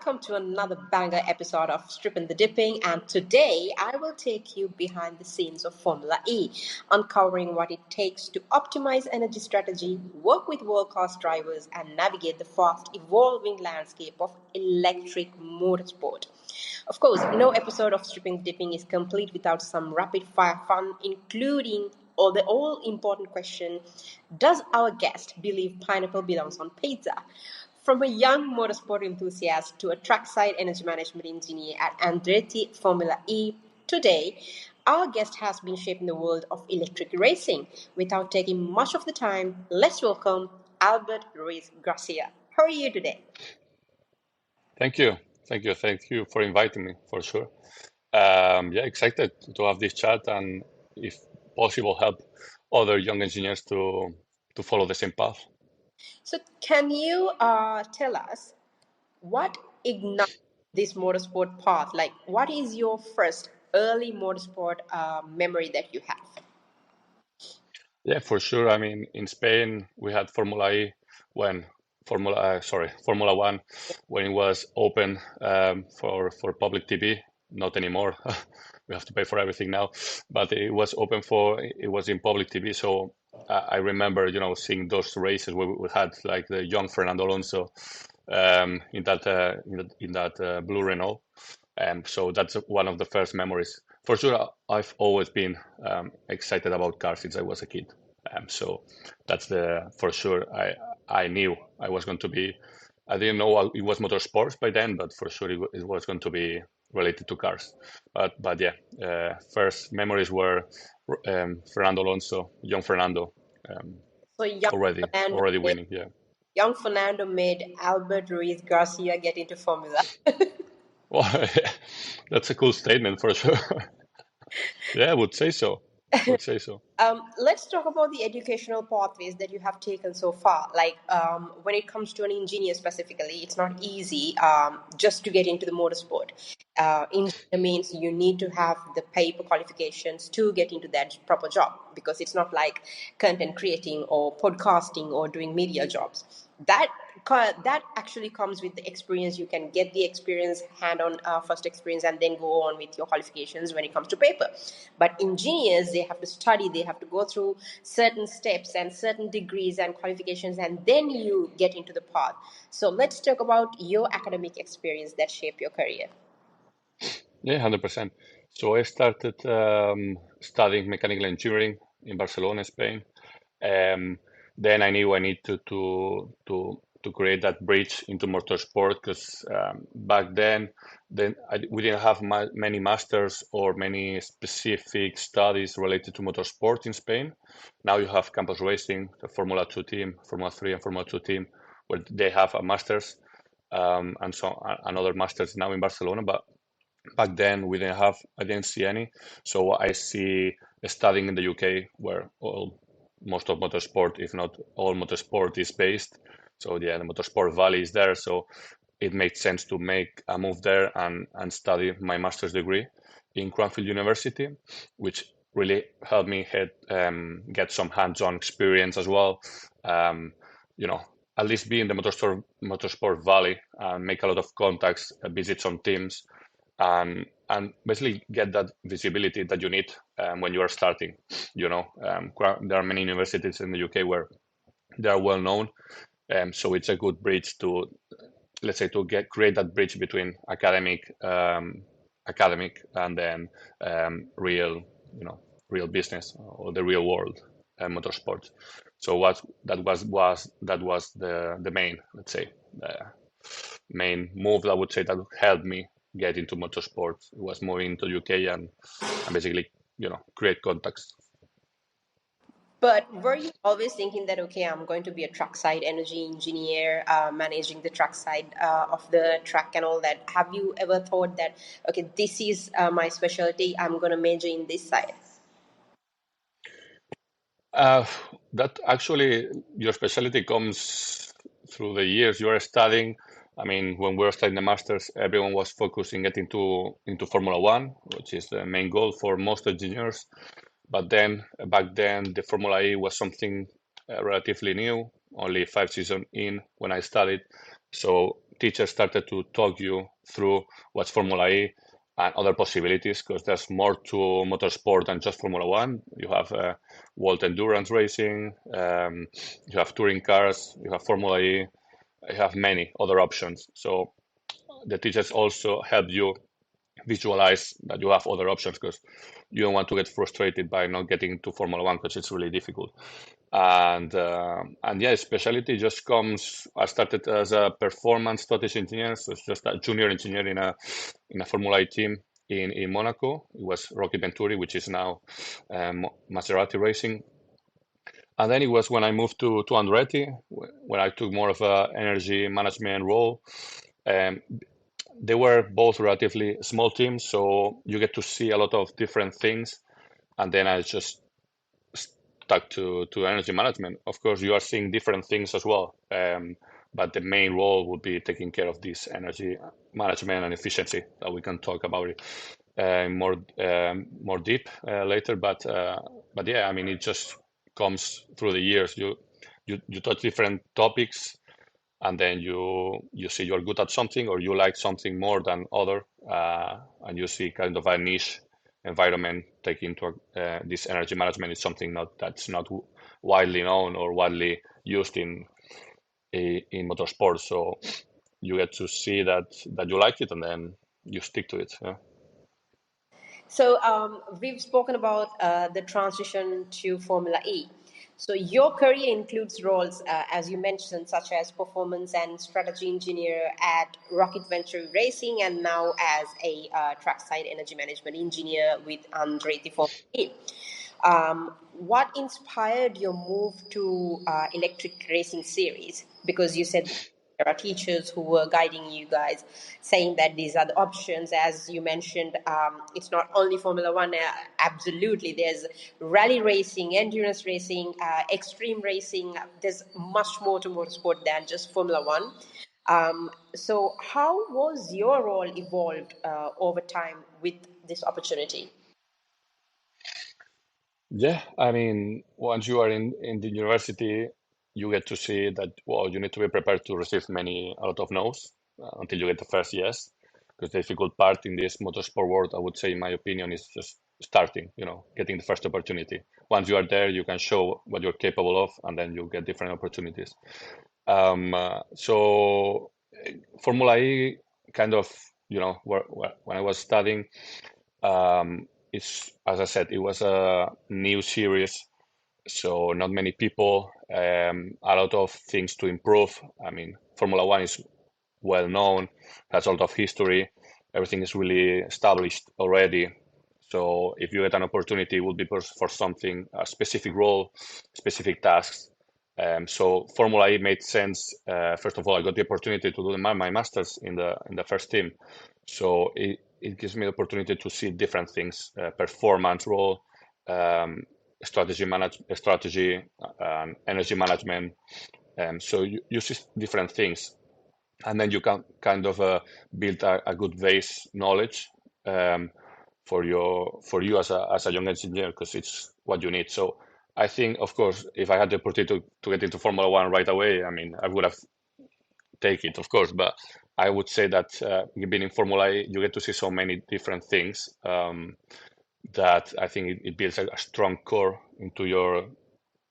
welcome to another banger episode of Stripping the Dipping. And today I will take you behind the scenes of Formula E, uncovering what it takes to optimize energy strategy, work with world-class drivers, and navigate the fast evolving landscape of electric motorsport. Of course, no episode of Stripping the Dipping is complete without some rapid fire fun, including the all important question: does our guest believe pineapple belongs on pizza? From a young motorsport enthusiast to a trackside energy management engineer at Andretti Formula E, today our guest has been shaping the world of electric racing. Without taking much of the time, let's welcome Albert Ruiz Gracia. How are you today? Thank you. Thank you for inviting me, for sure. Excited to have this chat and, if possible, help other young engineers to follow the same path. So, can you tell us what ignited this motorsport path? Like, what is your first early motorsport memory that you have? Yeah, for sure. I mean, in Spain, we had Formula E when Formula One, when it was open for public TV. Not anymore. We have to pay for everything now, but it was in public TV. So I remember, seeing those races where we had like the young Fernando Alonso in that blue Renault. So that's one of the first memories. For sure, I've always been excited about cars since I was a kid. So that's for sure. I knew I was going to be. I didn't know it was motorsports by then, but for sure it was going to be related to cars. But yeah, first memories were Fernando Alonso, young Fernando, So young already winning. Yeah. Young Fernando made Albert Ruiz Garcia get into Formula. Well, that's a cool statement for sure. Yeah, I would say so. Let's talk about the educational pathways that you have taken so far. Like when it comes to an engineer specifically, it's not easy just to get into the motorsport. Engineer means you need to have the paper qualifications to get into that proper job, because it's not like content creating or podcasting or doing media jobs. That actually comes with the experience. You can get the experience, hand-on first experience, and then go on with your qualifications when it comes to paper. But engineers, they have to study, they have to go through certain steps and certain degrees and qualifications, and then you get into the path. So let's talk about your academic experience that shaped your career. Yeah, 100%. So I started studying mechanical engineering in Barcelona, Spain. Then I knew I needed to create that bridge into motorsport, because back then we didn't have many masters or many specific studies related to motorsport in Spain. Now you have campus racing, the Formula 2 team, Formula 3 and Formula 2 team, where they have a masters and so another masters now in Barcelona. But back then I didn't see any. So I see studying in the UK, where most of motorsport, if not all motorsport, is based. So yeah, the Motorsport Valley is there. So it made sense to make a move there and study my master's degree in Cranfield University, which really helped me get some hands-on experience as well. At least be in the Motorsport Valley and make a lot of contacts, visit some teams, and basically get that visibility that you need when you are starting. There are many universities in the UK where they are well known, so it's a good bridge to, let's say, create that bridge between academic and then real business or the real world motorsport. So that was the main, let's say, main move, I would say, that helped me get into motorsport. It was moving to UK and basically create contacts. But were you always thinking that, okay, I'm going to be a trackside energy engineer, managing the trackside of the track and all that? Have you ever thought that, okay, this is my specialty, I'm going to major in this side? That actually, your specialty comes through the years you are studying. I mean, when we were studying the masters, everyone was focusing getting into Formula One, which is the main goal for most engineers. But then, back then, the Formula E was something relatively new, only 5 seasons in when I studied. So teachers started to talk you through what's Formula E and other possibilities, because there's more to motorsport than just Formula One. You have world endurance racing, you have touring cars, you have Formula E, you have many other options. So the teachers also help you visualize that you have other options, because you don't want to get frustrated by not getting to Formula One, because it's really difficult. And yeah, specialty just comes. I started as a performance strategy engineer, so it's just a junior engineer in a Formula E team in Monaco. It was Rocky Venturi, which is now Maserati Racing. And then it was when I moved to Andretti, when I took more of a energy management role. Um, they were both relatively small teams, so you get to see a lot of different things. And then I just stuck to energy management. Of course, you are seeing different things as well, but the main role would be taking care of this energy management and efficiency. That we can talk about it more deep later. But yeah, I mean, it just comes through the years. You touch different topics, and then you see you're good at something, or you like something more than other, and you see kind of a niche environment. Taking into this energy management is something that's not widely known or widely used in motorsport. So you get to see that you like it, and then you stick to it. Yeah. So we've spoken about the transition to Formula E. So your career includes roles, as you mentioned, such as performance and strategy engineer at Rocket Venture Racing, and now as a trackside energy management engineer with Andretti Formula E. What inspired your move to electric racing series? Because you said there are teachers who were guiding you guys, saying that these are the options. As you mentioned, it's not only Formula One. Absolutely, there's rally racing, endurance racing, extreme racing. There's much more to motorsport than just Formula One. So, how was your role evolved over time with this opportunity? Yeah, I mean, once you are in the university, you get to see that, well, you need to be prepared to receive a lot of no's until you get the first yes. Because the difficult part in this motorsport world, I would say, in my opinion, is just starting, getting the first opportunity. Once you are there, you can show what you're capable of, and then you get different opportunities. So Formula E kind of, when I was studying, it's, as I said, it was a new series, so not many people, a lot of things to improve. I mean, Formula One is well known, has a lot of history, everything is really established already. So if you get an opportunity, it would be for something, a specific role, specific tasks. So Formula E made sense. First of all, I got the opportunity to do my master's in the first team. So it gives me the opportunity to see different things, performance role, strategy, energy management. So you see different things, and then you can kind of build a good base knowledge for you as a young engineer, because it's what you need. So I think, of course, if I had the opportunity to get into Formula One right away, I mean, I would have taken it, of course. But I would say that being in Formula E, you get to see so many different things that I think it builds a strong core into your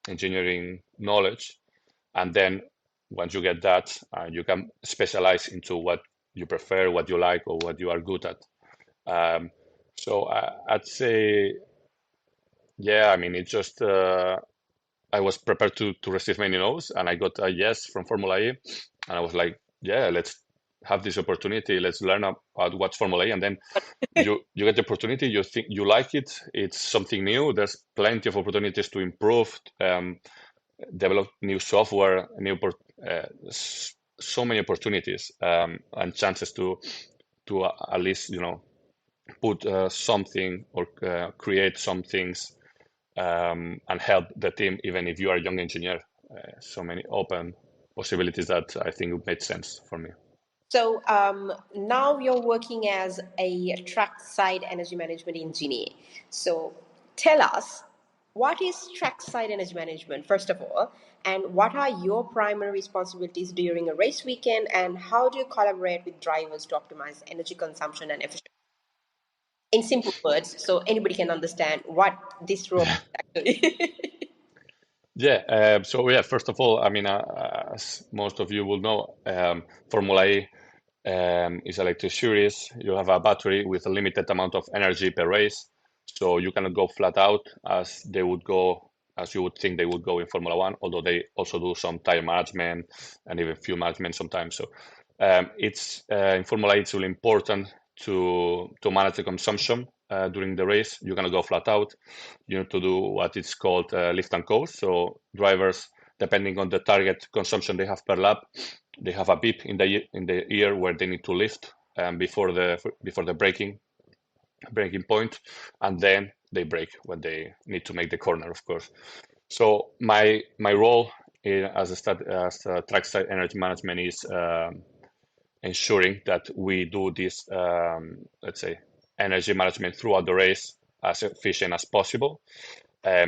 engineering knowledge. And then once you get that, you can specialize into what you prefer, what you like, or what you are good at. So I'd say, yeah, I mean, it's just I was prepared to receive many no's, and I got a yes from Formula E, and I was like, yeah, let's have this opportunity. Let's learn about what's Formula E, and then you get the opportunity. You think you like it. It's something new. There's plenty of opportunities to improve, develop new software, so many opportunities, and chances to at least put something, or create some things, and help the team, even if you are a young engineer. So many open possibilities that I think it made sense for me. So now you're working as a trackside energy management engineer. So tell us, what is Trackside Energy Management, first of all, and what are your primary responsibilities during a race weekend, and how do you collaborate with drivers to optimize energy consumption and efficiency? In simple words, so anybody can understand what this role is actually. Yeah. So yeah, first of all, I mean, as most of you will know, Formula E is electric series. You have a battery with a limited amount of energy per race, so you cannot go flat out as they would go, as you would think they would go in Formula One. Although they also do some tire management and even fuel management sometimes. So it's in Formula E, it's really important to manage the consumption during the race. You cannot go flat out. You need to do what is called lift and coast. So drivers, depending on the target consumption they have per lap, they have a beep in the ear where they need to lift before the braking point, and then they brake when they need to make the corner, of course. So my role as a trackside energy management is ensuring that we do this, let's say, energy management throughout the race as efficient as possible.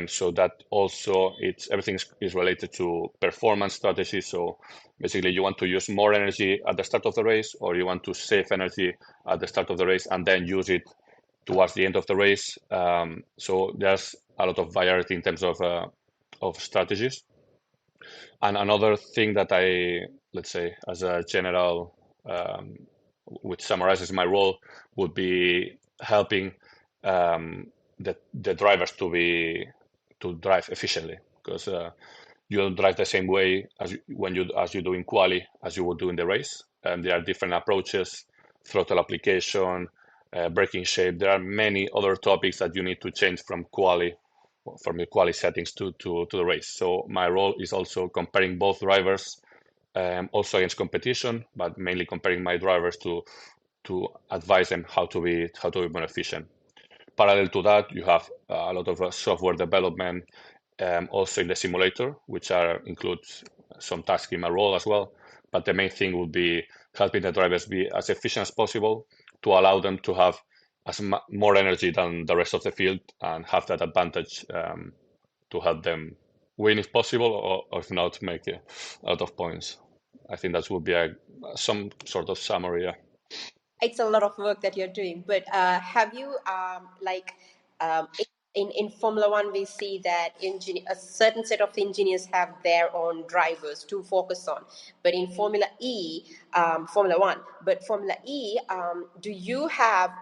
So that also everything is related to performance strategy. So basically, you want to use more energy at the start of the race, or you want to save energy at the start of the race and then use it towards the end of the race. So there's a lot of variety in terms of strategies. And another thing that let's say, as a general, which summarizes my role, would be helping the drivers to drive efficiently, because you don't drive the same way as you do in quali as you would do in the race. And there are different approaches, throttle application, braking shape. There are many other topics that you need to change from your quali settings to the race. So my role is also comparing both drivers, also against competition, but mainly comparing my drivers to advise them how to be more efficient. Parallel to that, you have a lot of software development, also in the simulator, which includes some tasks in my role as well. But the main thing would be helping the drivers be as efficient as possible to allow them to have more energy than the rest of the field and have that advantage to help them win if possible, or if not, make a lot of points. I think that would be some sort of summary. Yeah. It's a lot of work that you're doing, but have you um, in Formula One we see that a certain set of engineers have their own drivers to focus on, but in Formula One, but Formula E, do you have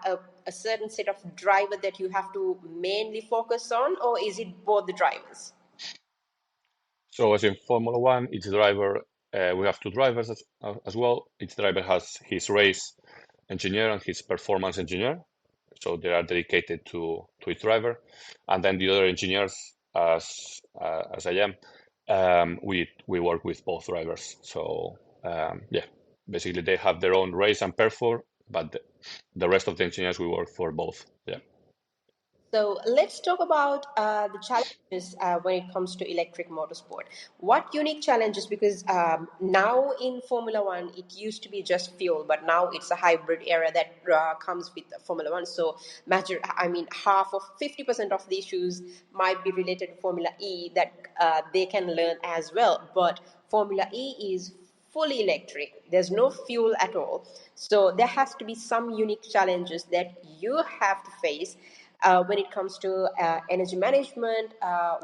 a certain set of driver that you have to mainly focus on, or is it both the drivers? So as in Formula One, each driver, we have two drivers as well. Each driver has his race engineer and his performance engineer. So they are dedicated to each driver. And then the other engineers, as I am, we work with both drivers. So yeah, basically they have their own race and perfor, but the rest of the engineers, we work for both. Yeah. So let's talk about the challenges when it comes to electric motorsport. What unique challenges? Because now in Formula One, it used to be just fuel, but now it's a hybrid era that comes with Formula One. So, half of 50% of the issues might be related to Formula E that they can learn as well. But Formula E is fully electric. There's no fuel at all. So there has to be some unique challenges that you have to face when it comes to energy management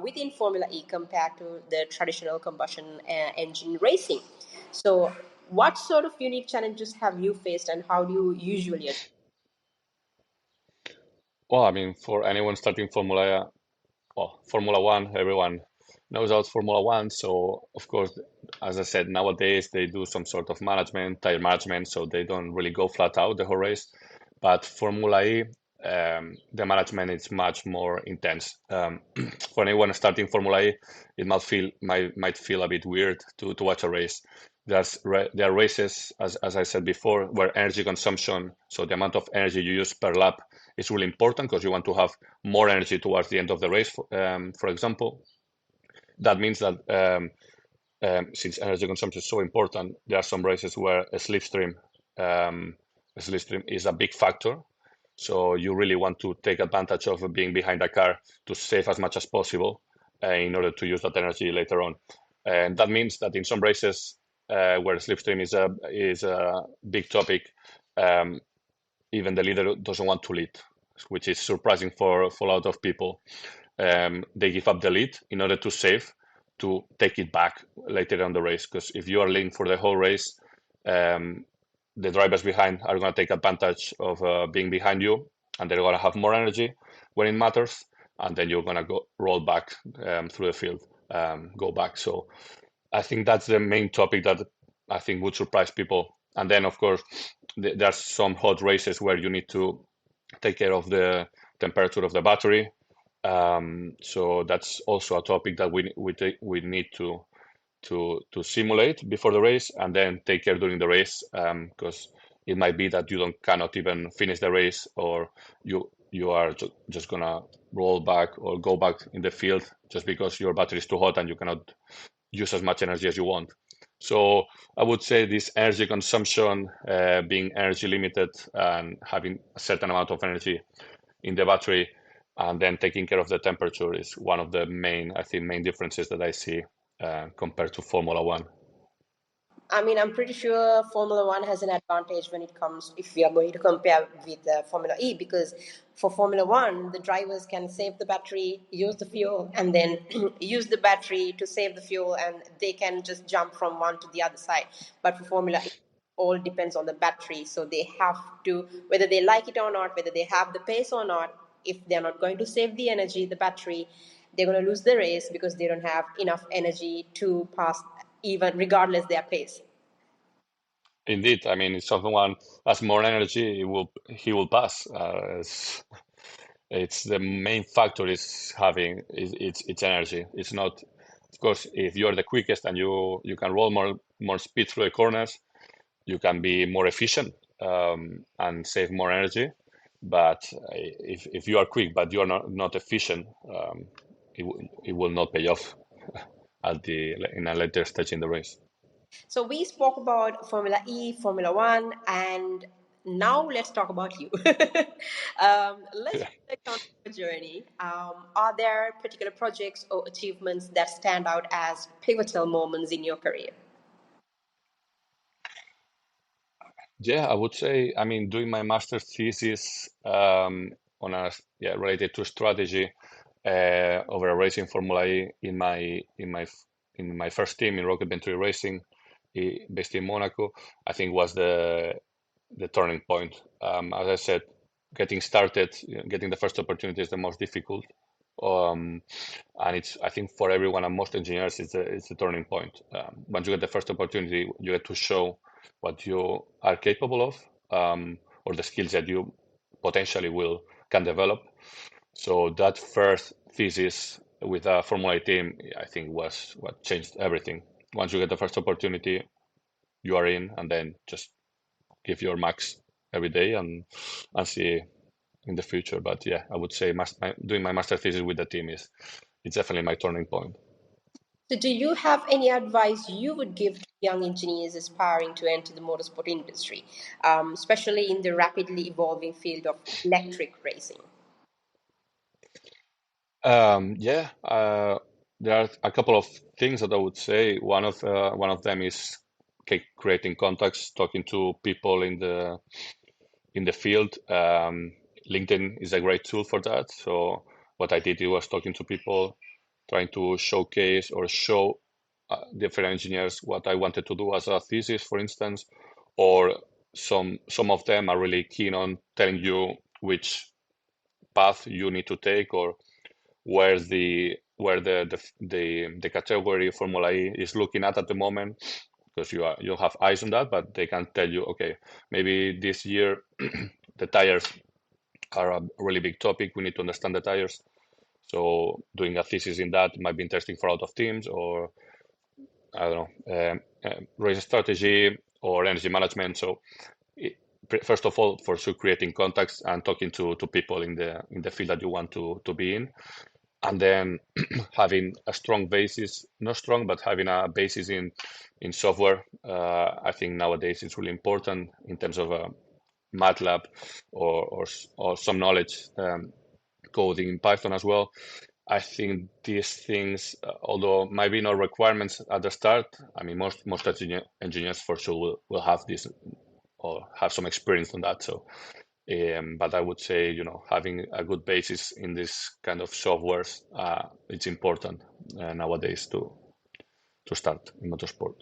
within Formula E compared to the traditional combustion engine racing. So, what sort of unique challenges have you faced, and how do you usually address? Well, I mean, for anyone starting Formula One, everyone knows about Formula One. So, of course, as I said, nowadays they do some sort of management, tire management, so they don't really go flat out the whole race. But Formula E, the management is much more intense. For anyone starting Formula E, it might feel a bit weird to watch a race. There are races, as I said before, where energy consumption, so the amount of energy you use per lap, is really important because you want to have more energy towards the end of the race. For example, that means that since energy consumption is so important, there are some races where a slipstream is a big factor. So you really want to take advantage of being behind a car to save as much as possible in order to use that energy later on. And that means that in some races where slipstream is a big topic, um, even the leader doesn't want to lead, which is surprising for a lot of people. They give up the lead in order to save, to take it back later on the race. Because if you are leading for the whole race, um, the drivers behind are going to take advantage of being behind you, and they're going to have more energy when it matters, and then you're going to go roll back through the field, go back. So I think that's the main topic that I think would surprise people. And then, of course, there are some hot races where you need to take care of the temperature of the battery. So that's also a topic that we need to simulate before the race, and then take care during the race, because it might be that you cannot even finish the race, or you are just gonna roll back or go back in the field just because your battery is too hot and you cannot use as much energy as you want. So I would say this energy consumption, being energy limited and having a certain amount of energy in the battery, and then taking care of the temperature is one of the main differences that I see compared to Formula One. I mean, I'm pretty sure Formula One has an advantage when it comes, if we are going to compare with Formula E, because for Formula One, the drivers can save the battery, use the fuel, and then use the battery to save the fuel, and they can just jump from one to the other side. But for Formula E, all depends on the battery, so they have to, whether they like it or not, whether they have the pace or not, if they're not going to save the energy, the battery, they're going to lose the race because they don't have enough energy to pass, even regardless their pace. Indeed, I mean, if someone has more energy, he will pass. It's the main factor is having it's energy. It's not, of course, if you're the quickest and you can roll more speed through the corners, you can be more efficient and save more energy. But if you are quick but you are not efficient, it will not pay off in a later stage in the race. So we spoke about Formula E, Formula One, and now let's talk about you. Let's Yeah. reflect on your journey. Are there particular projects or achievements that stand out as pivotal moments in your career? Yeah, I would say, I mean, doing my master's thesis on a related to strategy over a racing Formula E in my first team in Rocket Venturi Racing, based in Monaco, I think was the turning point. As I said, getting started, getting the first opportunity is the most difficult. Um, and it's, I think, for everyone and most engineers, it's the turning point. Once you get the first opportunity, you get to show what you are capable of, or the skills that you potentially can develop. So that first thesis with a Formula E team, I think, was what changed everything. Once you get the first opportunity, you are in, and then just give your max every day and see in the future. But yeah, I would say doing my master thesis with the team it's definitely my turning point. So, do you have any advice you would give to young engineers aspiring to enter the motorsport industry, especially in the rapidly evolving field of electric racing? Yeah, there are a couple of things that I would say. One of them is creating contacts, talking to people in the field. LinkedIn is a great tool for that. So what I did was talking to people, trying to showcase or show different engineers what I wanted to do as a thesis, for instance, or some of them are really keen on telling you which path you need to take, or where the category Formula E is looking at the moment, because you have eyes on that, but they can tell you, okay, maybe this year the tires are a really big topic. We need to understand the tires. So doing a thesis in that might be interesting for a lot of teams, or I don't know, race strategy or energy management. So it, first of all, for sure, creating contacts and talking to people in the field that you want to be in, and then having a strong basis, not strong, but having a basis in software. I think nowadays it's really important in terms of MATLAB or some knowledge coding in Python as well. I think these things, although might be no requirements at the start, I mean, most engineers for sure will have this or have some experience on that. So, but I would say, having a good basis in this kind of softwares, it's important nowadays to start in motorsport.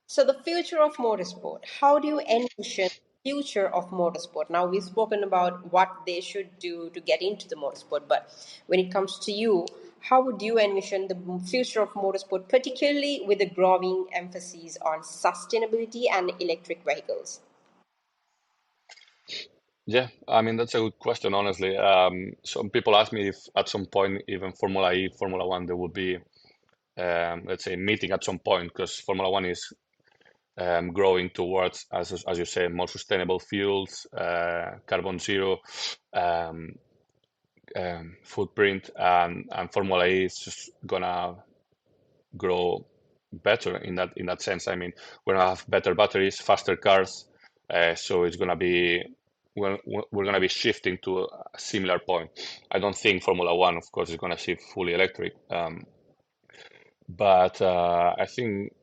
So, the future of motorsport, how do you envision the future of motorsport? Now, we've spoken about what they should do to get into the motorsport, but when it comes to you, how would you envision the future of motorsport, particularly with a growing emphasis on sustainability and electric vehicles? Yeah, I mean, that's a good question, honestly. Some people ask me if at some point, even Formula E, Formula One, there would be, let's say, meeting at some point, because Formula One is growing towards, as you say, more sustainable fuels, carbon zero footprint, and Formula E is just gonna grow better in that sense. I mean, we're gonna have better batteries, faster cars, so it's gonna be we're gonna be shifting to a similar point. I don't think Formula One, of course, is gonna shift fully electric, but I think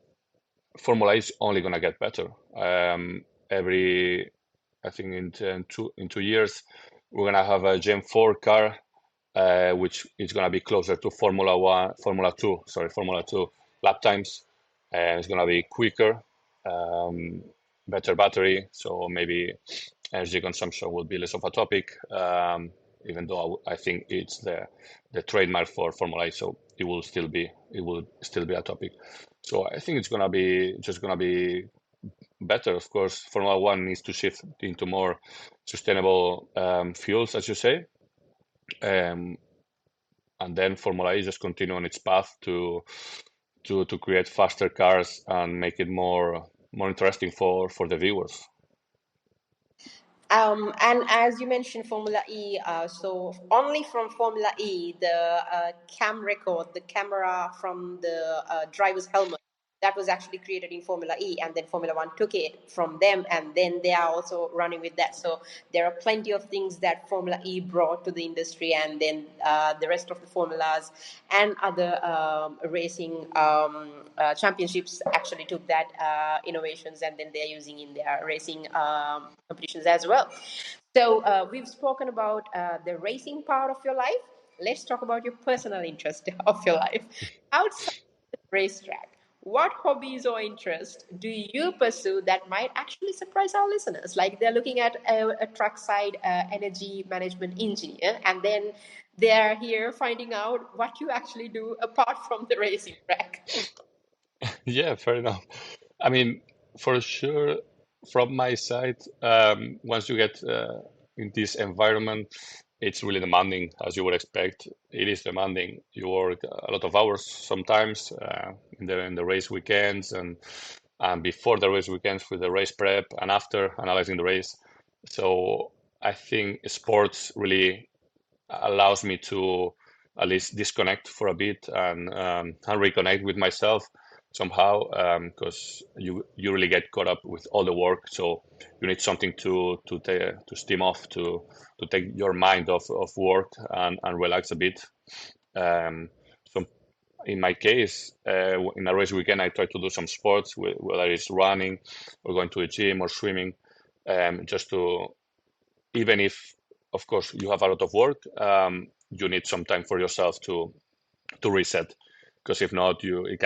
Formula E is only gonna get better. I think in 2 years we're gonna have a Gen 4 car, which is gonna be closer to Formula 2 lap times, and it's gonna be quicker, better battery, so maybe energy consumption will be less of a topic. Even though I think it's the trademark for Formula E, so it will still be a topic. So I think it's gonna be better. Of course, Formula One needs to shift into more sustainable fuels, as you say, and then Formula E just continue on its path to create faster cars and make it more interesting for the viewers. And as you mentioned, Formula E, so only from Formula E, the cam record, the camera from the driver's helmet, that was actually created in Formula E, and then Formula One took it from them, and then they are also running with that. So there are plenty of things that Formula E brought to the industry, and then the rest of the formulas and other racing championships actually took that innovations, and then they're using in their racing competitions as well. So we've spoken about the racing part of your life. Let's talk about your personal interest of your life outside the racetrack. What hobbies or interests do you pursue that might actually surprise our listeners? Like they're looking at a trackside energy management engineer, and then they're here finding out what you actually do apart from the racing track. Yeah, fair enough. I mean, for sure, from my side, once you get in this environment, it's really demanding, as you would expect. It is demanding. You work a lot of hours sometimes in the race weekends and before the race weekends with the race prep and after analyzing the race. So I think sports really allows me to at least disconnect for a bit and reconnect with myself somehow, because you really get caught up with all the work, so you need something to steam off, to take your mind off of work and relax a bit. So in my case, in a race weekend, I try to do some sports, whether it's running or going to the gym or swimming, just to, even if of course you have a lot of work, you need some time for yourself to reset, because if not, it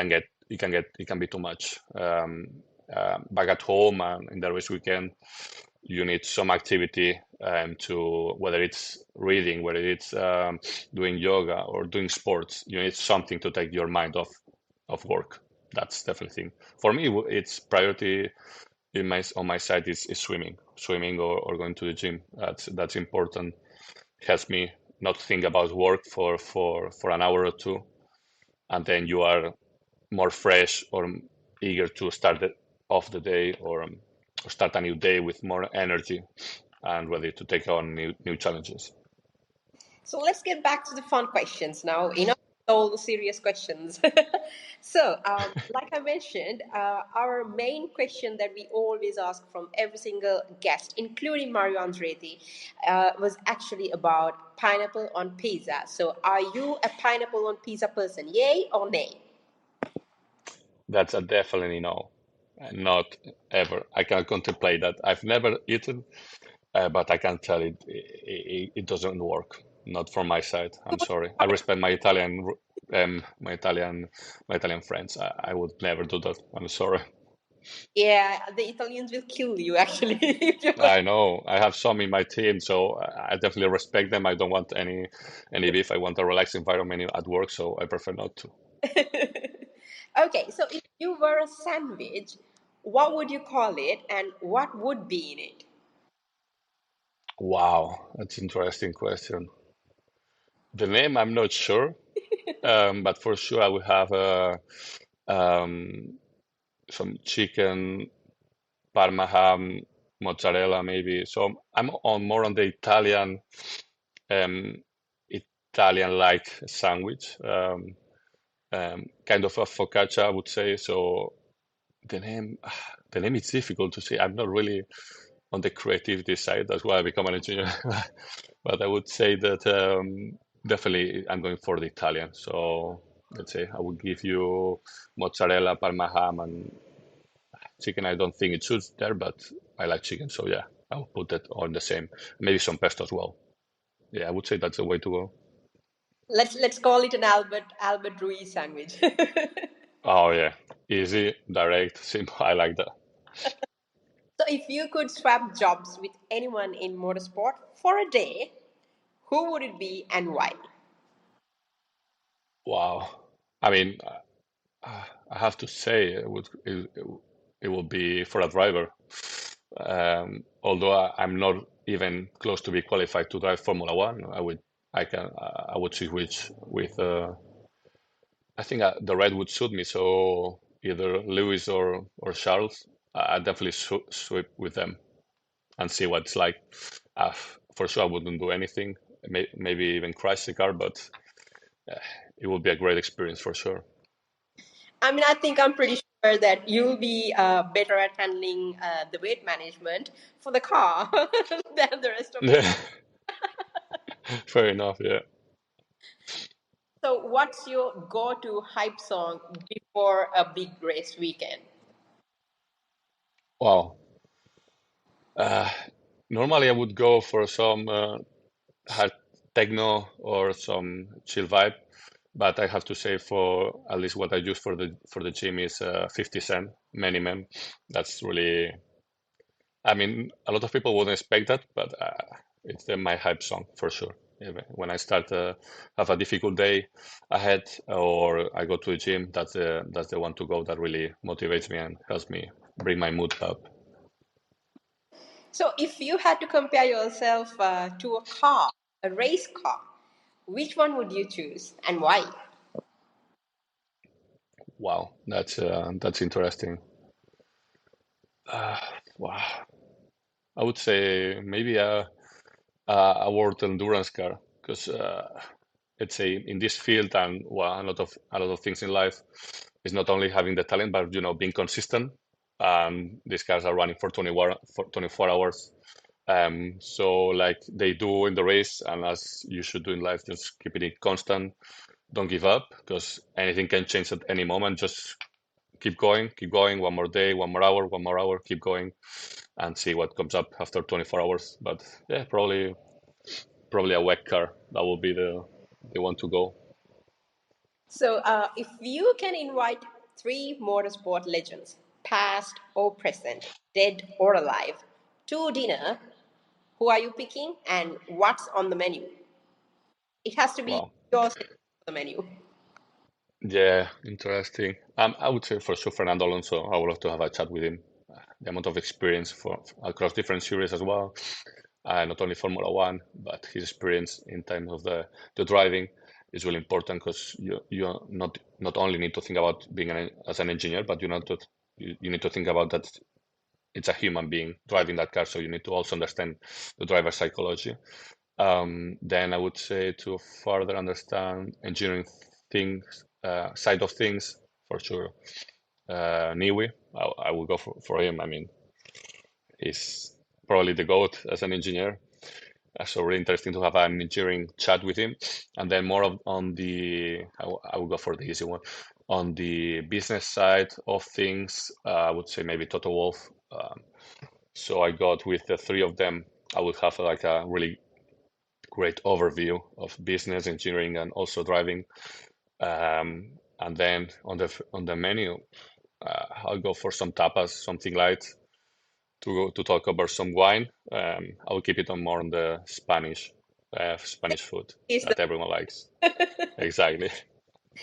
can be too much. Back at home and in the race weekend, you need some activity, to, whether it's reading, whether it's doing yoga or doing sports. You need something to take your mind off of work. That's definitely thing. For me, it's priority on my side is swimming or going to the gym. That's important. Helps me not think about work for an hour or two, and then you are more fresh or eager to start off the day, or start a new day with more energy and ready to take on new challenges. So let's get back to the fun questions now. all the serious questions. So, like I mentioned, our main question that we always ask from every single guest, including Mario Andretti, was actually about pineapple on pizza. So, are you a pineapple on pizza person? Yay or nay? That's a definitely no. Not ever. I can contemplate that. I've never eaten, but I can tell it doesn't work. Not from my side. I'm sorry. I respect my Italian friends. I would never do that. I'm sorry. Yeah, the Italians will kill you actually if you. I know. I have some in my team, so I definitely respect them. I don't want any beef. I want a relaxed environment at work, so I prefer not to. Okay, so if you were a sandwich, what would you call it and what would be in it? Wow, that's an interesting question. The name I'm not sure, but for sure I would have um, some chicken, Parma ham, mozzarella maybe. So I'm on more on the um, Italian-like sandwich, kind of a focaccia, I would say. So the name, the name is difficult to say. I'm not really on the creativity side. That's why I become an engineer. But I would say that definitely I'm going for the Italian. So let's say I would give you mozzarella, Parma ham, and chicken. I don't think it suits there, but I like chicken. So yeah, I would put that on the same. Maybe some pesto as well. Yeah, I would say that's the way to go. Let's call it an Albert Ruiz sandwich. Oh yeah, easy, direct, simple. I like that. So if you could swap jobs with anyone in motorsport for a day, who would it be and why? Wow. I mean, I have to say it would be for a driver. Although I'm not even close to be qualified to drive Formula One, I would switch with I think the red would suit me. So either Lewis or Charles, I definitely swip with them and see what it's like. Uh, for sure, I wouldn't do anything, maybe even crash the car, but uh, it would be a great experience for sure. I mean, I think I'm pretty sure that you'll be better at handling the weight management for the car than the rest of us. Yeah, fair enough. Yeah. So, what's your go-to hype song before a big race weekend? Wow. Uh, Normally, I would go for some hard techno or some chill vibe, but I have to say, for at least what I use for the gym is 50 Cent, Many Men. That's really, I mean, a lot of people wouldn't expect that, but it's my hype song for sure. Even when I start have a difficult day ahead or I go to the gym, that's the one to go that really motivates me and helps me bring my mood up. So, if you had to compare yourself to a car, a race car, which one would you choose and why? Wow, that's interesting. Uh, wow, I would say maybe a world endurance car because let's say in this field and well, a lot of things in life is not only having the talent but being consistent. These cars are running for 24 hours. So like they do in the race, and as you should do in life, just keeping it constant. Don't give up because anything can change at any moment. Just keep going, one more day, one more hour, keep going, and see what comes up after 24 hours. But yeah, probably a wet car. That will be the one to go. So, if you can invite three motorsport legends, past or present, dead or alive, to dinner, who are you picking and what's on the menu? It has to be Wow. your signature on the menu. Yeah, interesting. I would say for sure Fernando Alonso. I would love to have a chat with him. The amount of experience across different series as well, not only Formula One, but his experience in terms of the driving is really important because you not only need to think about being as an engineer, but you need to think about that it's a human being driving that car, so you need to also understand the driver psychology. Then I would say to further understand engineering things, side of things, for sure. Niwi, I will go for him. I mean, he's probably the GOAT as an engineer. So really interesting to have an engineering chat with him. And then more on I will go for the easy one. On the business side of things, I would say maybe Toto Wolff. So I got with the three of them, I would have like a really great overview of business, engineering, and also driving. And then on the menu, I'll go for some tapas, something light, to talk about some wine. I'll keep it on more on the Spanish food Is that everyone likes. Exactly,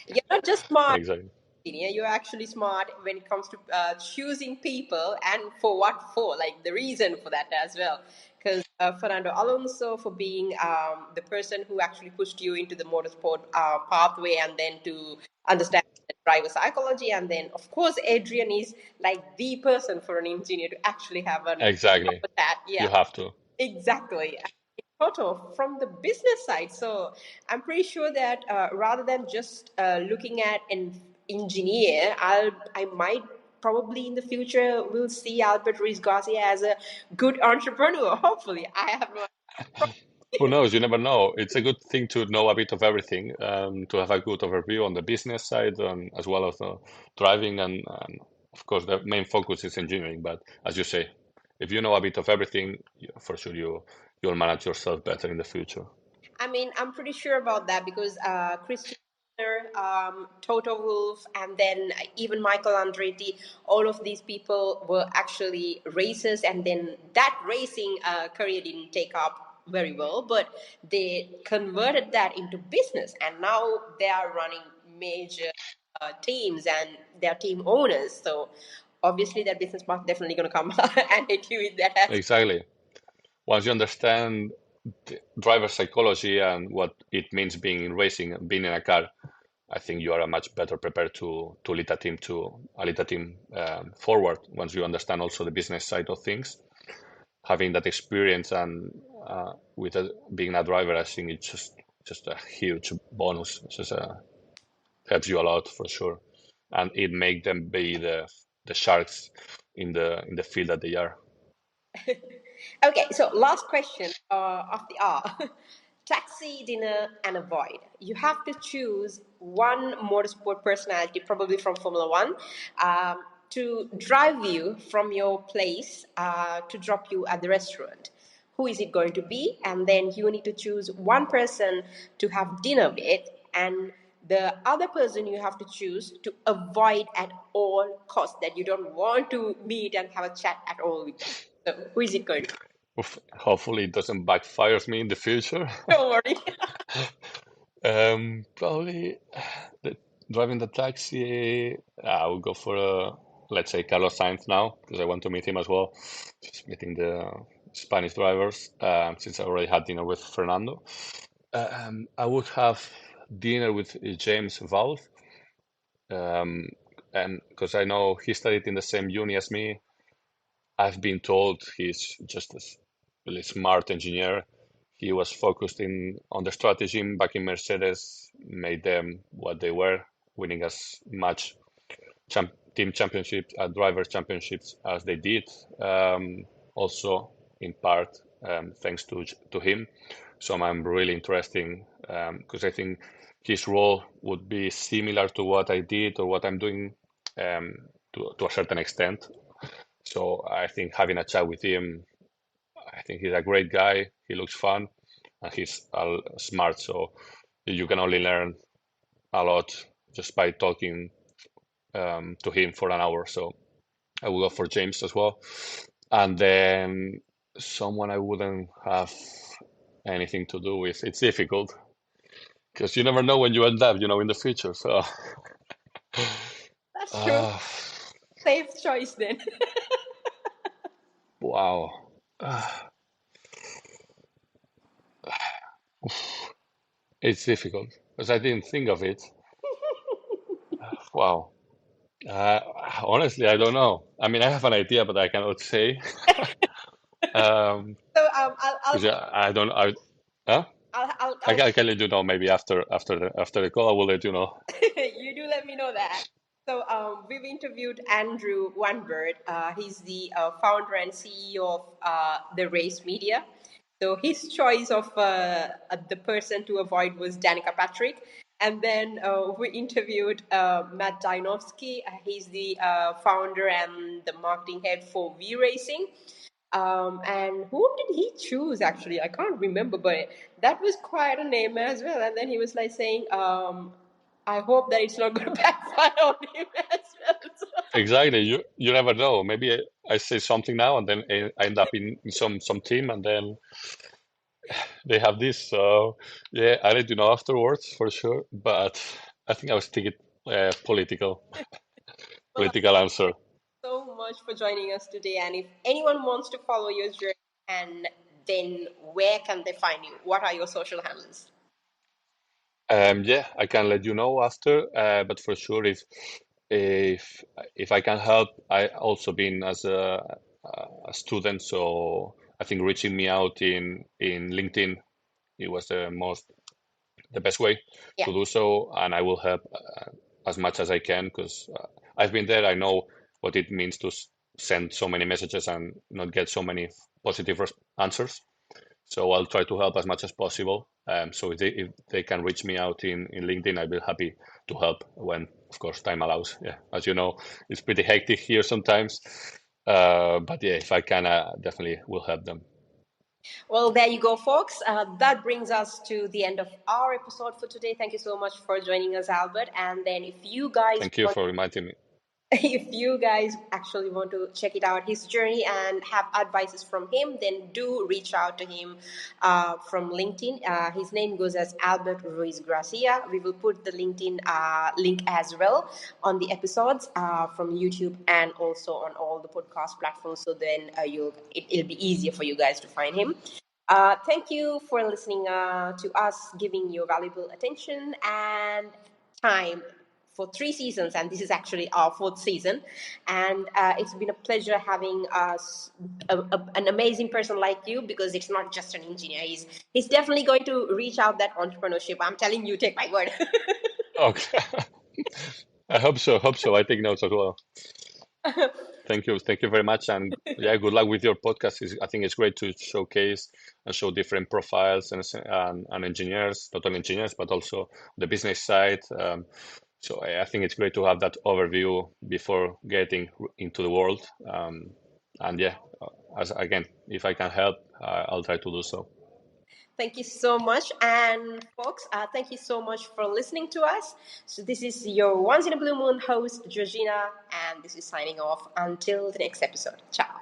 you're not just smart, exactly, you're actually smart when it comes to choosing people, and for what for, like the reason for that as well. Because Fernando Alonso, for being the person who actually pushed you into the motorsport pathway, and then to understand the driver psychology, and then of course Adrian is like the person for an engineer to actually have an exactly. that. You Yeah, have to. exactly. Toto from the business side. So I'm pretty sure that rather than just looking at an engineer, I might probably in the future will see Albert Ruiz Garcia as a good entrepreneur. Hopefully, I have no. Who knows? You never know. It's a good thing to know a bit of everything, to have a good overview on the business side, as well as driving, and of course the main focus is engineering. But as you say, if you know a bit of everything, for sure you'll manage yourself better in the future. I mean, I'm pretty sure about that because Christian Horner, Toto Wolff, and then even Michael Andretti, all of these people were actually racers, and then that racing career didn't take up very well, but they converted that into business, and now they are running major teams and they're team owners. So obviously, that business part definitely going to come and hit you with that as Exactly. Once you understand the driver psychology and what it means being in racing, being in a car, I think you are much better prepared to lead a team forward. Once you understand also the business side of things, having that experience and being a driver, I think it's just a huge bonus. It's just helps you a lot for sure, and it make them be the sharks in the field that they are. Okay, so last question of the hour. Taxi, dinner, and a void. You have to choose one motorsport personality, probably from Formula One, to drive you from your place to drop you at the restaurant. Who is it going to be? And then you need to choose one person to have dinner with, and the other person you have to choose to avoid at all costs, that you don't want to meet and have a chat at all with them. So who is it going to be? Oof, hopefully it doesn't backfire me in the future. Don't worry. Probably the, driving the taxi. I will go for let's say Carlos Sainz now because I want to meet him as well. Just meeting the Spanish drivers since I already had dinner with Fernando. I would have dinner with James Valve, and because I know he studied in the same uni as me. I've been told he's just a really smart engineer. He was focused on the strategy back in Mercedes, made them what they were, winning as much team championships, driver championships as they did. Also, in part, thanks to him. So I'm really interested because I think his role would be similar to what I did or what I'm doing to a certain extent. So I think having a chat with him, I think he's a great guy. He looks fun, and he's smart. So you can only learn a lot just by talking to him for an hour. So I will go for James as well, and then someone I wouldn't have anything to do with. It's difficult because you never know when you end up, in the future. So That's true. uh, Safe choice then. wow. It's difficult because I didn't think of it. Wow. Uh, Honestly, I don't know. I mean, I have an idea, but I cannot say. Um, So I'll 'Cause I don't. Huh? I can let you know maybe after the call. I will let you know. You do let me know that. So we've interviewed Andrew Wanbird. He's the founder and CEO of the Race Media. So his choice of the person to avoid was Danica Patrick. And then we interviewed Matt Dinovsky. He's the founder and the marketing head for V Racing. And whom did he choose actually? I can't remember, but that was quite a name as well. And then he was like saying, I hope that it's not going to backfire on him as well. So, Exactly. You never know. Maybe I say something now and then I end up in some team and then they have this. So yeah, I let you know afterwards for sure. But I think I was thinking political well, political answer. so much for joining us today. And if anyone wants to follow your journey, and then where can they find you? What are your social handles? Yeah, I can let you know after. But for sure, if if I can help, I also been as a student, so I think reaching me out in LinkedIn, it was the best way Yeah. to do so, and I will help as much as I can because I've been there. I know what it means to send so many messages and not get so many positive answers. So I'll try to help as much as possible. So if they can reach me out in LinkedIn, I'll be happy to help when, of course, time allows. Yeah, as you know, it's pretty hectic here sometimes. But yeah, if I can, definitely will help them. Well, there you go, folks. That brings us to the end of our episode for today. Thank you so much for joining us, Albert. And then, if you guys Thank you want for reminding me. if you guys actually want to check it out, his journey, and have advices from him, then do reach out to him from LinkedIn. His name goes as Albert Ruiz Gracia. We will put the LinkedIn link as well on the episodes from YouTube and also on all the podcast platforms. So then it'll be easier for you guys to find him. Thank you for listening to us, giving your valuable attention and time for 3 seasons, and this is actually our 4th season. And it's been a pleasure having us an amazing person like you, because it's not just an engineer. He's definitely going to reach out that entrepreneurship. I'm telling you, take my word. Okay. I hope so. Hope so. I take notes as well. Thank you very much, and yeah, good luck with your podcast. I think it's great to showcase and show different profiles and engineers, not only engineers but also the business side. So I think it's great to have that overview before getting into the world. And yeah, as again, if I can help, I'll try to do so. Thank you so much. And folks, thank you so much for listening to us. So this is your Once in a Blue Moon host, Georgina, and this is signing off until the next episode. Ciao.